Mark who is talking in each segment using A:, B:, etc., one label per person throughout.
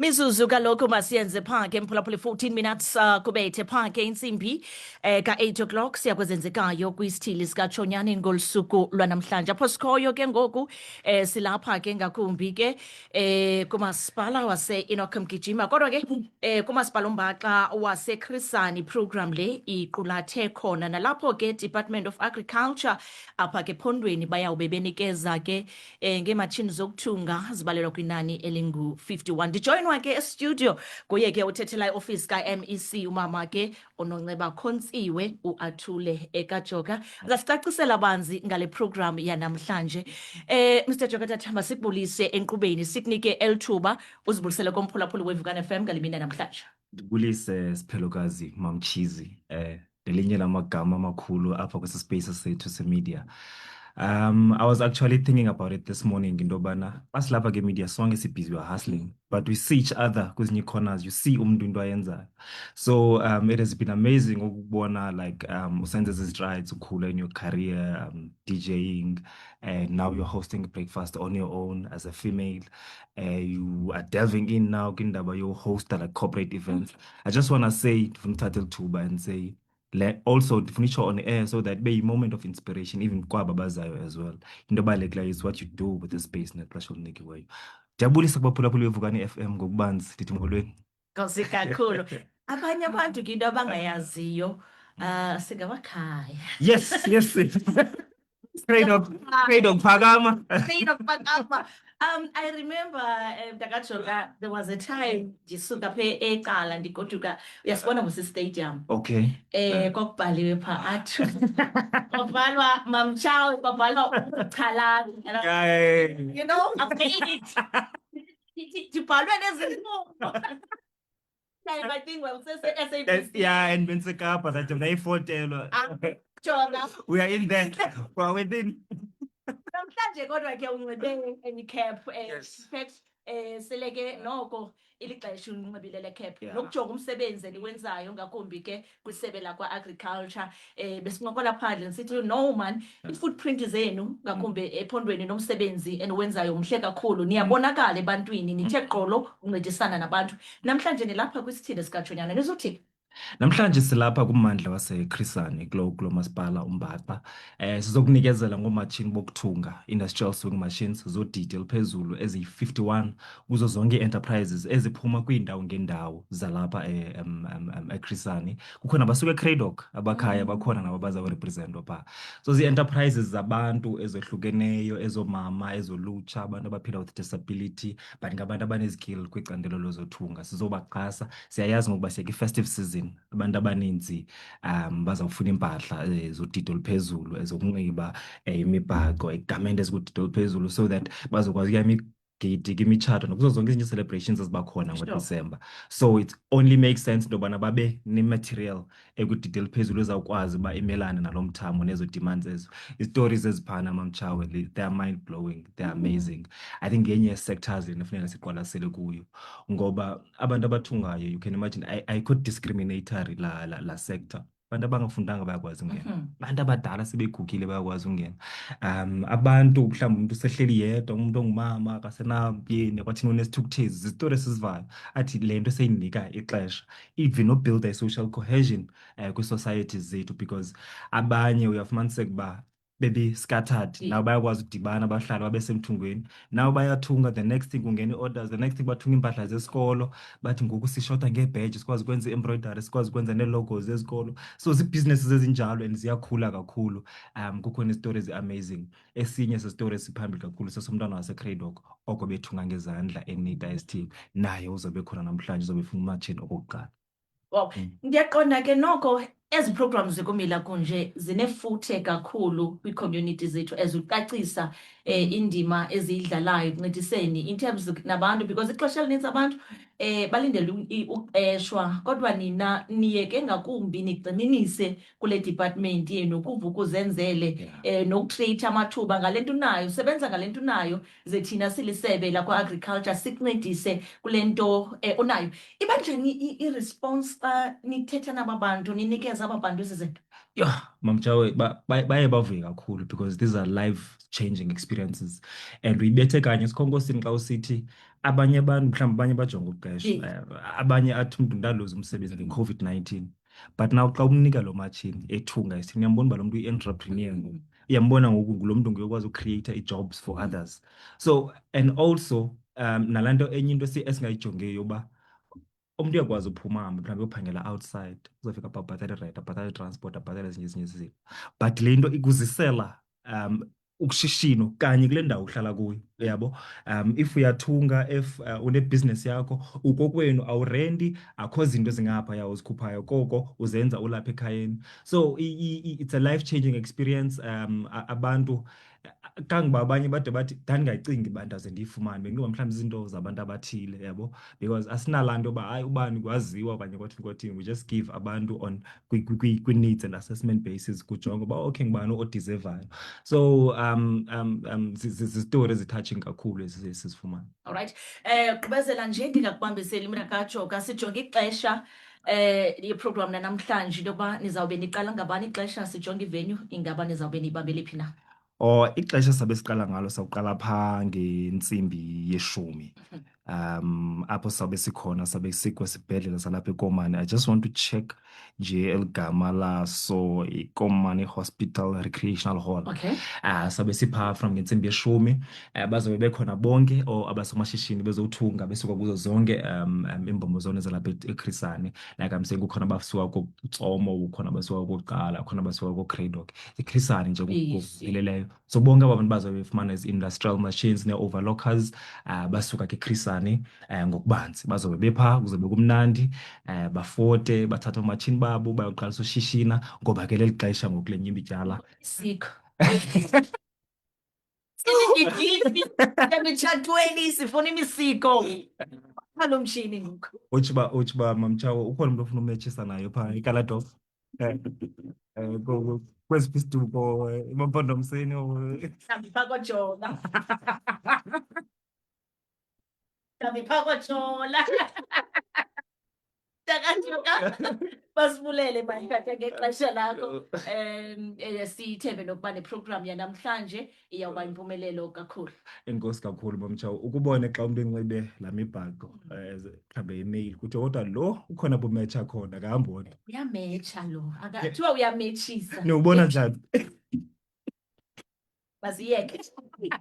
A: Mizuzu kaloku masiyenze phake mphulaphula 14 minutes kubethe phake insimbi ka-8 o'clock siyakwezenzekayo kwisithili sikatshonyane ngolusuku lwanamhlanje apho sikhoyo ke ngoku silapha ke ngakumbi ke kumasipala wase-Enoch Mgijima kodwa ke kumasipala uMbaxa wase-Chris Hani program le iqulathe khona nalapho ke Department of Agriculture apha ke Phondweni bayawube benikeza ke ngeematshini zokuthunga zibalelwa kwinani elingu-51 ndijoyinwa ke estudio kuye ke uthethela iofisi ka-MEC umama ke uNonceba Khontsiwe uAthule Ekajoka azasicacisela banzi ngale program yanamhlanje. Mr Joka Tathamba sikubulise enkqubeni sikunike elithuba uzibulisele komphulaphuli weVukani FM ngale mini namhlanje.
B: Ndibulise siphelokazi Mamchizi ngelinye lamagama amakhulu apha kwesi space sethu semedia. I was actually thinking about it this morning into yobana asilapha ke media sonke busy, we are hustling, but we see each other kwezinye corners, you see umuntu into ayenzayo. So it has been amazing ukubona like usenza ezi strides ukhula in your career, DJing, and now you're hosting breakfast on your own as a female. You are delving in now kindaba you host like corporate events. I just want to say from Tatel Tuba and say also finish on air so that be a moment of inspiration even kwababazayo as well. Into ebalulekileyo is what you do with the space nexesha olinikiweyo. Ndiyabulisa kubaphulaphuli beVukani FM ngokubanzi ndithi molweni.
A: Nkosi kakhulu. Abanye abantu ke into abangayaziyo singamakhaya.
B: Yes. Straight up Phakama.
A: Straight up Phakama. I remember Dakajoka, there was a time ndisuka phe eqala ndigoduka uyasibona stadium.
B: Okay.
A: Kokubhaliwe pha athu. Kwabhalwa Mamchawe, kwabhalwa uChalani. You know, I've made it. Ndibhalwe nezinto. I think well SABC.
B: Yeah, and Bensekapa that ngayifotelo.
A: Jonga.
B: We are in there. We are within.
A: Namhlanje kodwa ke unxibe enicap
B: Yes.
A: seleke noko ilixesha unxibile le cap
B: Yeah.
A: nokujonga umsebenzi eniwenzayo ngakumbi ke kwisebe lakwa agriculture besincokola phandle nsithi no man i-footprint zenu ngakumbi ephondweni nomsebenzi eniwenzayo mhle kakhulu niyabonakala ebantwini nithe qolo uncedisana nabantu namhlanje nilapha kwisithili sikatshonyana nizothi
B: Namhlanje silapha kummandla wase-Chris Hani kulo masipala uMbaxa. Sizokunikezela ngoomatshini bokuthunga, industrial sewing machines zodidi eliphezulu eziyi-51 kuzo zonke ii-enterprises eziphuma kwiindawo ngeendawo zalapha eChris Hani. Kukho nabasuka eCraddock abakhaya bakhona nabo bazawurepresentwa phaa. So zii-enterprises zabantu ezohlukeneyo, ezoomama, ezolutsha, abantu abaphila with disability, but ngabantu abanezikili kwicandelo lozothunga. Sizobaxhasa, siyayazi ngokuba siya kwi-festive season. Abantu abaninzi bazawufuna impahla zodidi oluphezulu ezokunxiba imibhaqo igamende ezikudidi oluphezulu so that bazokwazi ukuya imigidi kwimitshato nokuzo zonke ezinye celebrations eziba khona ngoDisemba. So it only makes sense into yobana babe ne-material ekudidi eliphezulu ezawukwazi uba imelane nalo mthamo nezo demands ezo. Ii-stories eziphana Mamchawe, they are mind blowing, they are amazing. I think ngenye sectors nefuneka siqwalasele kuyo ngoba abantu abathungayo you can imagine I could discriminatory la sector. Abantu abangafundanga bayakwazi ungena. Abantu abadala sebegugile bayakwazi ungena. Abantu mhlawumbe umuntu usehleli yedwa umuntu ongumama akasenamyeni kwathina unesithukuthezi izitori esizivayo athi le nto seyinika ixesha even nobuild i-social cohesion kwi-societies zethu because abanye uyafumaniseka uba bebi-scattered now bayakwazi udibana bahlala babe semthungweni now bayathunga the next thing kungena i-orders the next thing bathunga iimpahla zesikolo bathi ngoku sishota ngeebheji sikwazi ukwenza i-embroidery sikwazi ukwenza nee-logos zezikolo so ziibhizinesi ezinjalo and ziyakhula kakhulu. Kukho nee-stories amazing. Esinye sesitori esiphambili kakhulu sesomntwana waseCraddock oko bethunga ngezandla enita esithile naye uzobe khona namhlanje uzobe efuna umatshini okokuqala.
A: Wow, ndiyaqonda ke noko ezi programs zikumila kunje zinefuthe kakhulu kwi-community zethu ezucacisa indima eziyidlalayo ekuncediseni in terms nabantu because ixesha elinintsi abantu balindele uqeshwa kodwa nina niye ke ngakumbi nigxininise kule department yenu kuvuka uzenzele nokucreate amathuba ngale nto unayo sebenza ngale nto unayo ze thina silisebe lakwa-agriculture sikuncedise kule nto unayo. Iba njani i-response xa nithetha naba bantu ninikeza aba bantu ezi zinto?
B: Yeah, Mamchawe, baye bavuye kakhulu because these are life-changing experiences. And uyibethe kanye esikhonkosini xa usithi abanye abantu mhlawumbi abanye bajonga uqesho, abanye athi umntu ndaluza umsebenzi nge-COVID-19. But now xa umnika lo matshini ethunga esithi uyambona uba lo mntu i-entrepreneur ngoku. Uyambona ngoku ngulo mntu ngiyokwazi ucreate ii-jobs for others. So, and also nalaa nto enye into esingayijongiyo uba umntu uyakwazi uphuma ahambe mhlawumbi uyophangela outside uzofika apha abhatale irent abhatale transport abhatale ezinye izinto but le nto ikuzisela ukushishino kanye kule ndawo uhlala kuyo yabo. If uyathunga, if unebhizinesi yakho ukokwenu awurendi, akho zinto zingaphaya uzikhuphayo koko uzenza ulapha ekhayeni. So it's a life-changing experience. Abantu kangoba abanye bade bathi ndandingayicingi uba ndaze ndiyifumane bendinoba mhlawumbi izinto zabantu abathile yabo, because asinalaa nto uba hayi ubani kwaziwa okanye kwathini. We just give abantu on kwi-needs and assessment basis kujonga uba okay ngubani odizevayo. So zizitori ezitouching kakhulu esizifumana.
A: Alright. Gqibezela nje ndingakubambiseli imrakajoka sijonge ixesha yeprogram nanamhlanje into yokuba nizawube niqala ngabani ixesha sijonge ivenue ingaba nizawube niyibambele phi na.
B: Ixesha sabe siqala ngalo sawuqala phaa ngentsimbi yeshumi. Apho sabe sikhona sabe sikwesibhedlela salapha eKomani. I just want to check nje eligama laso iKomani Hospital Recreational Hall.
A: Okay.
B: Sabe siphaa from ngentsimbi yeshumi. Bazobe bekhona bonke or abasomashishini bezothunga besuka kuzo zonke iimbombo zona zalapha eChris Hani. Like I'm saying kukhona abasuka koTsomo, kukhona abasuka koQala, kukhona abasuka koCraddock. iChris Hani nje ngokupheleleyo. So bonke aba bantu bazobe befumana ezi-industrial machines nee-overlockers basuka ke Chris Hani ngokubanzi bazobe bephaa kuzobe kumnandi bafote bathatha oomatshini babo bayoqalisa ushishina ngoba ke leli xesha ngoku le nyimbi ityala
A: Sikho. Emitshatweni sifuna imisiko. Halo mshini ngoku.
B: uthi uba Mamtshawe ukhona umuntu ofuna umetshisa nayo phaa eKaladof kweziphi isiduko eMampondomiseni
A: Mhlawumbi phaa koJola. Mhlawumbi phaa koJola. Takajoka basibulele manje ngexesha lakho. Sithembe nokuba neprogram yanamhlanje iyawuba impumelelo kakhulu.
B: Enkosi kakhulu Mamtshawe, ukubone xa umntu enxibe laa mibhaqo mhlawumbe email kuthiwa kodwa lo ukhona apho umetsha khona akahamboni.
A: Uyametsha lo akathiwa uyametshisa.
B: Niwubona njani?
A: Basiyeke.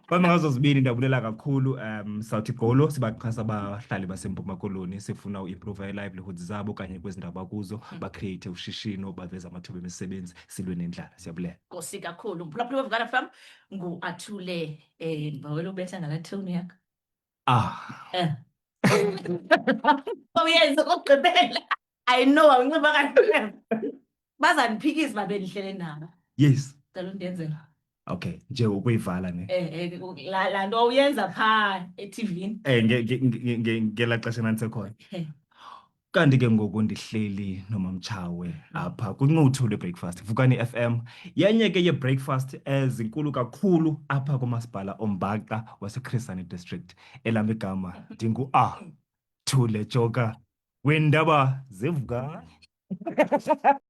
B: Kwami ngazo zibini ndiyabulela kakhulu. Sawuthi golo sibaxhasa abahlali baseMpuma Koloni sifuna uimprove i-livelihoods zabo kanye kwezi ndawo bakuzo bacreate ushishino baveze amathuba emisebenzi silwe nendlala. Siyabulela.
A: Nkosi kakhulu. Mphulaphula weVukana FM ngu-Athule. Ndibawela ubetha ngalaa tone yakho. Uyenze kokugqibela. I know awunxiba kahle. Bazaniphikisa babe nihlele nabo.
B: Yes.
A: Cela undenzela.
B: Okay, nje ukuyivala ne.
A: La nto uyenza phaa eTV-ni.
B: Ngelaa xesha nandisekhona. Kanti ke ngoku ndihleli noMamtshawe apha kwincuthu le-breakfast Vukani FM, yenye ke ye-breakfast ezinkulu kakhulu apha kumasipala oMbaxa waseChris Hani District. Elam igama ndingu-Thule Joka weendaba zeVukani.